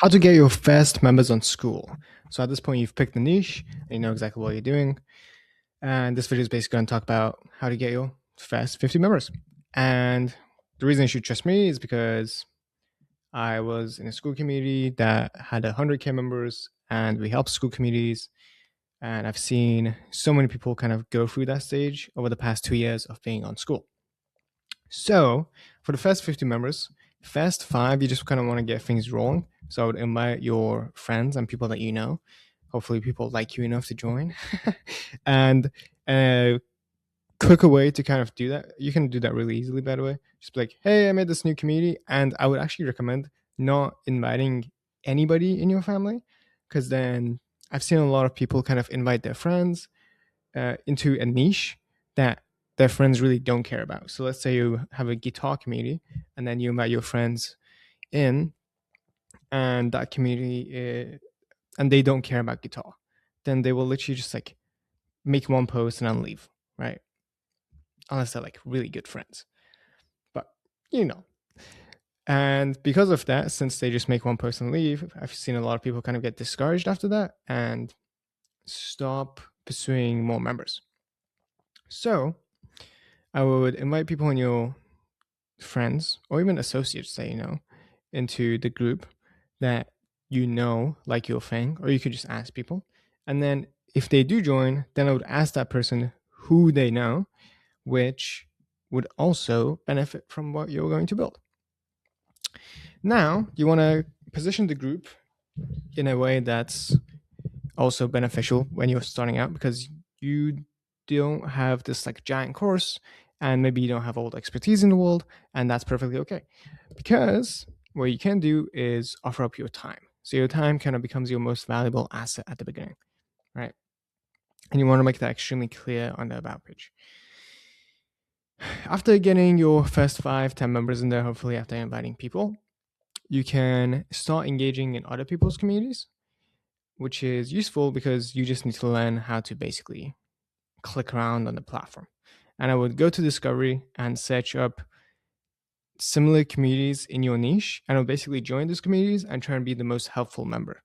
How to get your first members on Skool. So at this point, you've picked the niche and you know exactly what you're doing. And this video is basically going to talk about how to get your first 50 members. And the reason you should trust me is because I was in a Skool community that had 100K members and we helped school communities. And I've seen so many people kind of go through that stage over the past 2 years of being on Skool. So for the first 50 members, first five, you just kind of want to get things rolling. So I would invite your friends and people that you know. Hopefully, people like you enough to join. And a quicker way to kind of do that, you can do that really easily, by the way. Just be like, hey, I made this new community. And I would actually recommend not inviting anybody in your family, because then I've seen a lot of people kind of invite their friends into a niche that their friends really don't care about. So let's say you have a guitar community and then you invite your friends in, and that community and they don't care about guitar, then they will literally just like make one post and then leave, right? Unless they're like really good friends. But you know. And because of that, since they just make one post and leave, I've seen a lot of people kind of get discouraged after that and stop pursuing more members. So I would invite people in your friends or even associates that you know into the group that you know like your thing, or you could just ask people. And then if they do join, then I would ask that person who they know, which would also benefit from what you're going to build. Now, you want to position the group in a way that's also beneficial when you're starting out, because you don't have this like giant course and maybe you don't have all the expertise in the world, and that's perfectly okay. Because what you can do is offer up your time. So your time kind of becomes your most valuable asset at the beginning, right? And you want to make that extremely clear on the about page. After getting your first 5-10 members in there, hopefully after inviting people, you can start engaging in other people's communities, which is useful because you just need to learn how to basically click around on the platform. And I would go to Discovery and search up similar communities in your niche, and I would basically join those communities and try and be the most helpful member.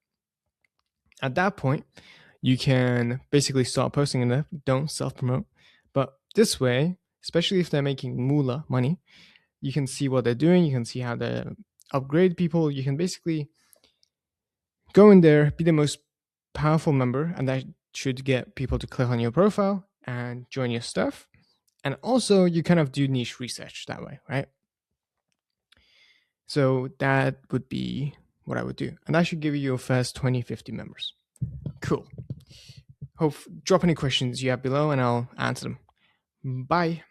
At that point, you can basically start posting in there. Don't self-promote. But this way, especially if they're making moolah money, you can see what they're doing. You can see how they upgrade people. You can basically go in there, be the most powerful member, and that should get people to click on your profile and join your stuff. And also, you kind of do niche research that way, right? So that would be what I would do. And that should give you your first 20, 50 members. Cool. Drop any questions you have below and I'll answer them. Bye.